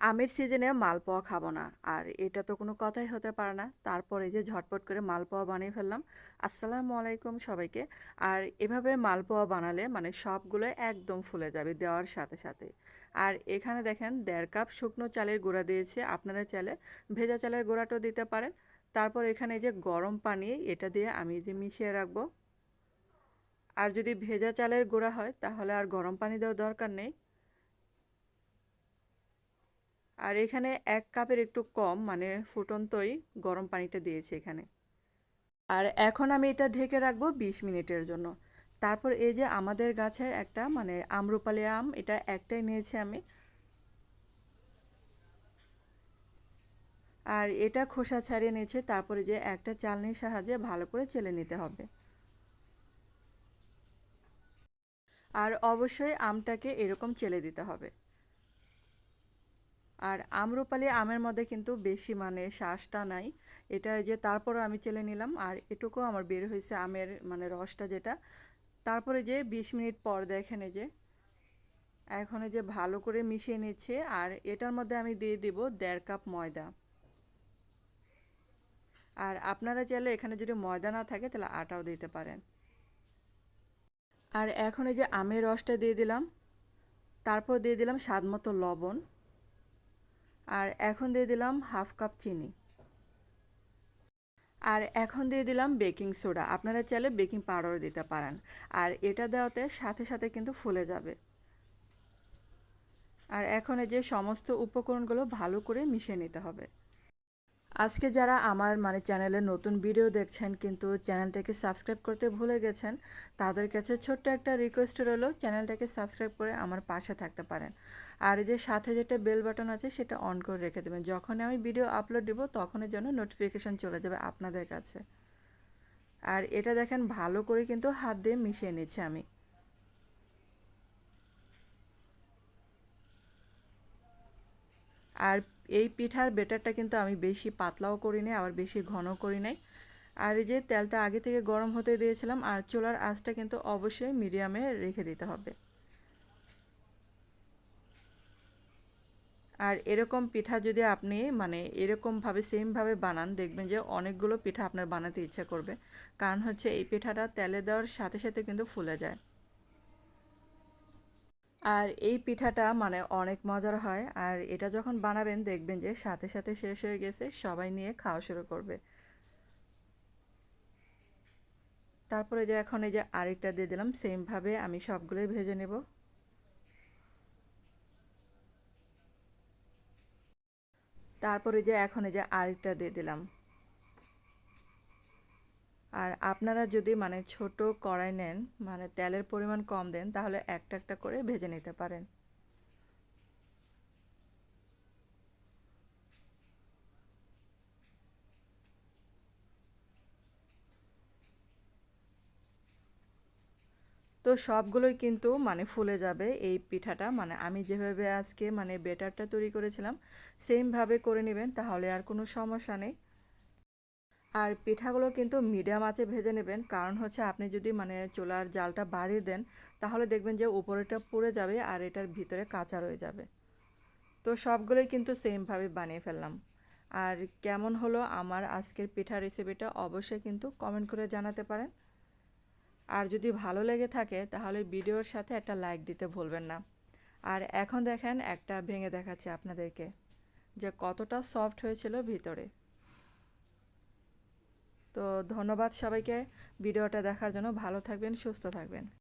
আমের সিজনে মালপোয়া খাবো না আর এটা তো কোনো কথাই হতে পারে না। তারপরে যে ঝটপট করে মালপোয়া বানিয়ে ফেললাম। আসসালামু আলাইকুম সবাইকে। আর এভাবে মালপোয়া বানালে মানে সবগুলো একদম ফুলে যাবে দেওয়ার সাথে সাথে। আর এখানে দেখেন 1.5 কাপ শুকনো চালের গুঁড়া দিয়েছে, আপনারা চাইলে ভেজা চালের গুঁড়াটাও দিতে পারেন। তারপর এখানে যে গরম পানি এটা দিয়ে আমি যে মিশিয়ে রাখবো। আর যদি ভেজা চালের গুঁড়া হয় তাহলে আর গরম পানি দেওয়ার দরকার নেই। আর এখানে 1 কাপের একটু কম মানে ফুটন্তই গরম পানিটা দিয়েছি এখানে। আর এখন আমি এটা ঢেকে রাখবো 20 মিনিটের জন্য। তারপর এই যে আমাদের গাছের একটা মানে আম্রপালি আম, এটা একটাই নিয়েছি আমি। আর এটা খোসা ছাড়িয়ে নিয়েছি, তারপরে যে একটা চালনির সাহায্যে ভালো করে চেলে নিতে হবে। আর অবশ্যই আমটাকে এরকম চেলে দিতে হবে। আর আম্রপালি আমের মধ্যে কিন্তু বেশি মানে শ্বাসটা নাই। এটা যে তারপরও আমি চেলে নিলাম আর এটুকু আমার বের হয়েছে আমের মানে রসটা যেটা। তারপরে যে 20 মিনিট পর দেখেন এই যে এখন এই যে ভালো করে মিশিয়ে নিচ্ছে। আর এটার মধ্যে আমি দিয়ে দিব 1.5 কাপ ময়দা। আর আপনারা চাইলে এখানে যদি ময়দা না থাকে তাহলে আটাও দিতে পারেন। আর এখন এই যে আমের রসটা দিয়ে দিলাম, তারপর দিয়ে দিলাম স্বাদ মতো লবণ। আর এখন দিয়ে দিলাম 1/2 কাপ চিনি। আর এখন দিয়ে দিলাম বেকিং সোডা, আপনারা চাইলে বেকিং পাউডারও দিতে পারেন। আর এটা দেওয়াতে সাথে সাথে কিন্তু ফুলে যাবে। আর এখন এই যে সমস্ত উপকরণগুলো ভালো করে মিশিয়ে নিতে হবে। আজকে যারা আমার মানে চ্যানেলে নতুন ভিডিও দেখছেন কিন্তু চ্যানেলটাকে সাবস্ক্রাইব করতে ভুলে গেছেন, তাদের কাছে ছোট্ট একটা রিকোয়েস্ট রইলো, চ্যানেলটাকে সাবস্ক্রাইব করে আমার পাশে থাকতে পারেন। আর এই যে সাথে যেটা বেল বাটন আছে সেটা অন করে রেখে দেবেন, যখন আমি ভিডিও আপলোড দিব তখনই যেন নোটিফিকেশন চলে যাবে আপনাদের কাছে। আর এটা দেখেন ভালো করে কিন্তু হাত দিয়ে মিশিয়ে নিচ্ছি আমি। আর এই পিঠার ব্যাটারটা কিন্তু আমি বেশি পাতলাও করি নাই আবার বেশি ঘন করি নাই। আর এই যে তেলটা আগে থেকে গরম হতে দিয়েছিলাম আর চুলার আঁচটা কিন্তু অবশ্যই মিডিয়ামে রেখে দিতে হবে। আর এরকম পিঠা যদি আপনি মানে এরকমভাবে সেমভাবে বানান দেখবেন যে অনেকগুলো পিঠা আপনার বানাতে ইচ্ছা করবে। কারণ হচ্ছে এই পিঠাটা তেলে দেওয়ার সাথে সাথে কিন্তু ফুলে যায়। আর এই পিঠাটা মানে অনেক মজার হয়। আর এটা যখন বানাবেন দেখবেন যে সাথে সাথে শেষ হয়ে গেছে, সবাই নিয়ে খাওয়া শুরু করবে। তারপরে যে এখন এই যে আরেকটা দিয়ে দিলাম, সেমভাবে আমি সবগুলোই ভেজে নেব। তারপরে যে এখন এই যে আরেকটা দিয়ে দিলাম। আর আপনারা যদি মানে ছোট কড়াই নেন মানে তেলের পরিমাণ কম দেন তাহলে একটা একটা করে ভেজে নিতে পারেন। তো সবগুলোই কিন্তু মানে ফুলে যাবে এই পিঠাটা, মানে আমি যেভাবে আজকে মানে বেটারটা তৈরি করেছিলাম সেমভাবে করে নেবেন, তাহলে আর কোনো সমস্যা নেই। আর পিঠাগুলো কিন্তু মিডিয়াম আঁচে ভেজে নেবেন, কারণ হচ্ছে আপনি যদি মানে চুলার জালটা বাড়িয়ে দেন তাহলে দেখবেন যে উপরেটা পুড়ে যাবে আর এটার ভিতরে কাঁচা রয়ে যাবে। তো সবগুলোই কিন্তু সেমভাবে বানিয়ে ফেললাম। আর কেমন হলো আমার আজকের পিঠা রেসিপিটা অবশ্যই কিন্তু কমেন্ট করে জানাতে পারেন। আর যদি ভালো লেগে থাকে তাহলে ভিডিওর সাথে একটা লাইক দিতে ভুলবেন না। আর এখন দেখেন একটা ভেঙে দেখাচ্ছি আপনাদেরকে যে কতটা সফট হয়েছিল ভিতরে। তো ধন্যবাদ সবাইকে ভিডিওটা দেখার জন্য। ভালো থাকবেন, সুস্থ থাকবেন।